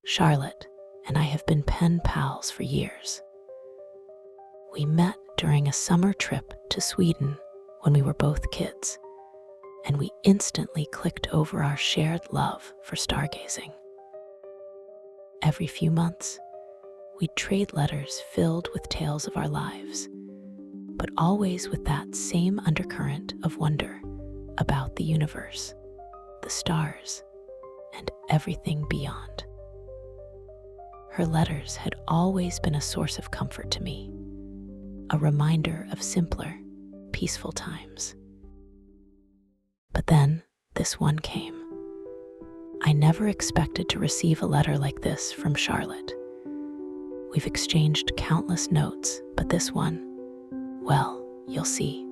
Charlotte and I have been pen pals for years. We met during a summer trip to Sweden when we were both kids, and we instantly clicked over our shared love for stargazing. Every few months, we'd trade letters filled with tales of our lives, but always with that same undercurrent of wonder about the universe, the stars, and everything beyond. Her letters had always been a source of comfort to me, a reminder of simpler, peaceful times. But then this one came. I never expected to receive a letter like this from Charlotte. We've exchanged countless notes, but this one, well, you'll see.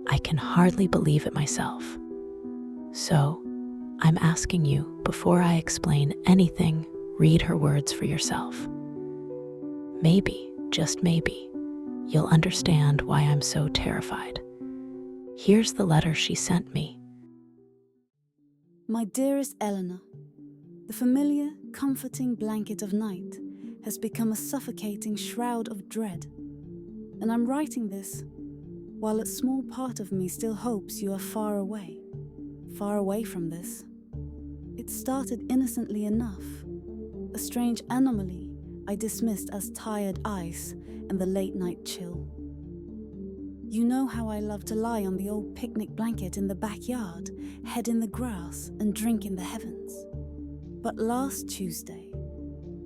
I can hardly believe it myself. So, I'm asking you, before I explain anything, read her words for yourself. Maybe, just maybe, you'll understand why I'm so terrified. Here's the letter she sent me. My dearest Eleanor, the familiar, comforting blanket of night has become a suffocating shroud of dread. And I'm writing this while a small part of me still hopes you are far away from this. It started innocently enough, a strange anomaly I dismissed as tired ice and the late night chill. You know how I love to lie on the old picnic blanket in the backyard, head in the grass and drink in the heavens. But last Tuesday,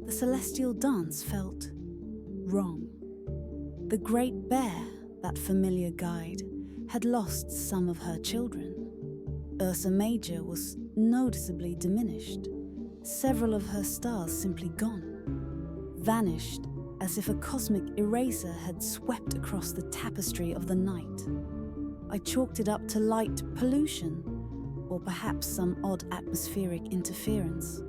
the celestial dance felt wrong. The great bear, that familiar guide, had lost some of her children. Ursa Major was noticeably diminished. Several of her stars simply gone, vanished as if a cosmic eraser had swept across the tapestry of the night. I chalked it up to light pollution, or perhaps some odd atmospheric interference.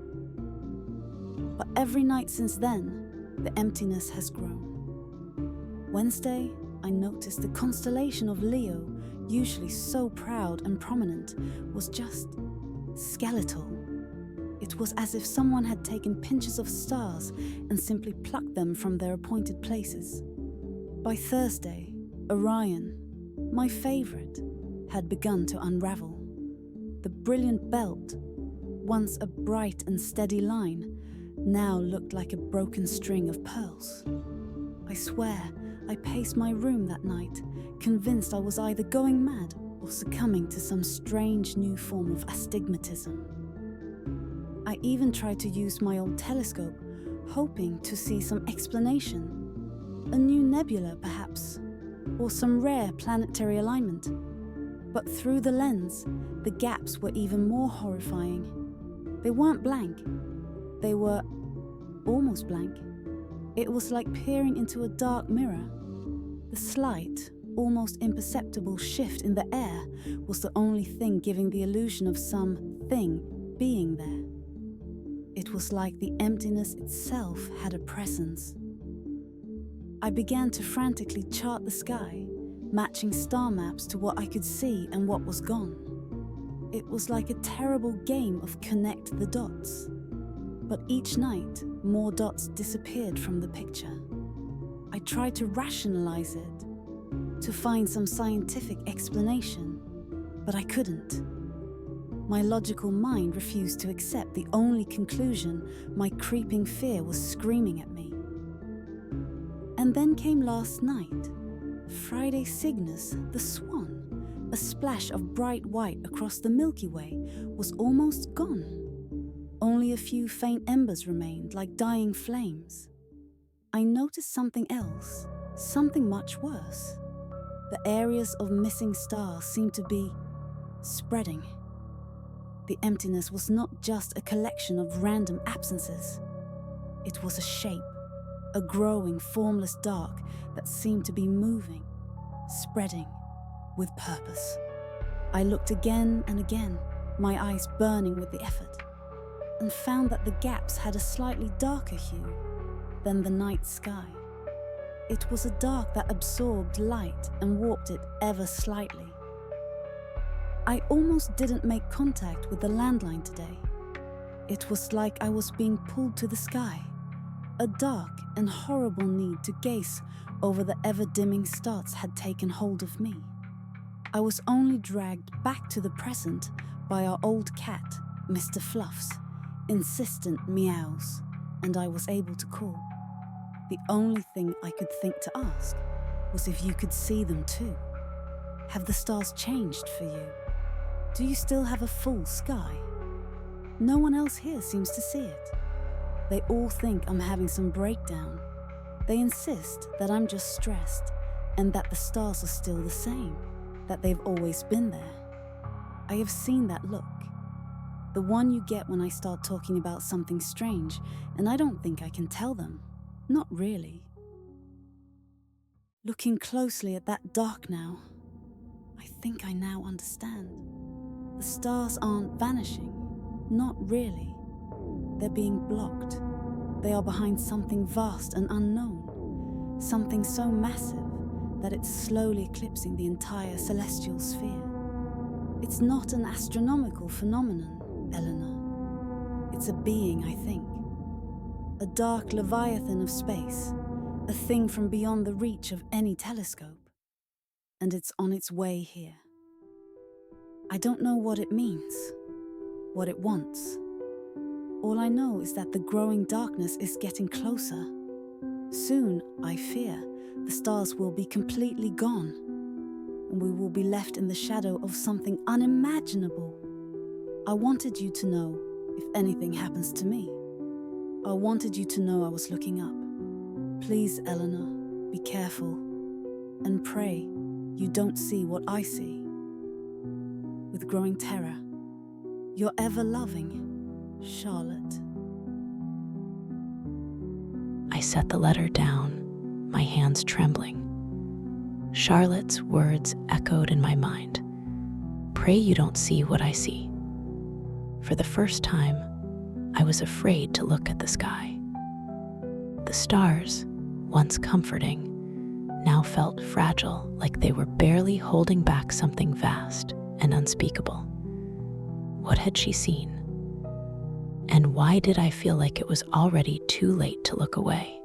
But every night since then, the emptiness has grown. Wednesday, I noticed the constellation of Leo, usually so proud and prominent, was just skeletal. It was as if someone had taken pinches of stars and simply plucked them from their appointed places. By Thursday, Orion, my favorite, had begun to unravel. The brilliant belt, once a bright and steady line, now looked like a broken string of pearls. I swear, I paced my room that night, convinced I was either going mad or succumbing to some strange new form of astigmatism. I even tried to use my old telescope, hoping to see some explanation. A new nebula, perhaps, or some rare planetary alignment. But through the lens, the gaps were even more horrifying. They weren't blank. They were almost blank. It was like peering into a dark mirror. The slight, almost imperceptible shift in the air was the only thing giving the illusion of something being there. It was like the emptiness itself had a presence. I began to frantically chart the sky, matching star maps to what I could see and what was gone. It was like a terrible game of connect the dots. But each night, more dots disappeared from the picture. I tried to rationalize it, to find some scientific explanation, but I couldn't. My logical mind refused to accept the only conclusion my creeping fear was screaming at me. And then came last night, Friday Cygnus, the swan, a splash of bright white across the Milky Way, was almost gone. Only a few faint embers remained, like dying flames. I noticed something else, something much worse. The areas of missing stars seemed to be spreading. The emptiness was not just a collection of random absences. It was a shape, a growing, formless dark that seemed to be moving, spreading, with purpose. I looked again and again, my eyes burning with the effort, and found that the gaps had a slightly darker hue than the night sky. It was a dark that absorbed light and warped it ever slightly. I almost didn't make contact with the landline today. It was like I was being pulled to the sky. A dark and horrible need to gaze over the ever-dimming stars had taken hold of me. I was only dragged back to the present by our old cat, Mr. Fluff's insistent meows, and I was able to call. The only thing I could think to ask was if you could see them too. Have the stars changed for you? Do you still have a full sky? No one else here seems to see it. They all think I'm having some breakdown. They insist that I'm just stressed and that the stars are still the same, that they've always been there. I have seen that look. The one you get when I start talking about something strange, and I don't think I can tell them. Not really. Looking closely at that dark now, I think I now understand. The stars aren't vanishing. Not really. They're being blocked. They are behind something vast and unknown. Something so massive that it's slowly eclipsing the entire celestial sphere. It's not an astronomical phenomenon, Eleanor. It's a being, I think. A dark leviathan of space, a thing from beyond the reach of any telescope. And it's on its way here. I don't know what it means, what it wants. All I know is that the growing darkness is getting closer. Soon, I fear, the stars will be completely gone, and we will be left in the shadow of something unimaginable. I wanted you to know if anything happens to me. I wanted you to know I was looking up. Please, Eleanor, be careful, and pray you don't see what I see. With growing terror, your ever-loving Charlotte. I set the letter down, my hands trembling. Charlotte's words echoed in my mind. Pray you don't see what I see. For the first time, I was afraid to look at the sky. The stars, once comforting, now felt fragile, like they were barely holding back something vast and unspeakable. What had she seen? And why did I feel like it was already too late to look away?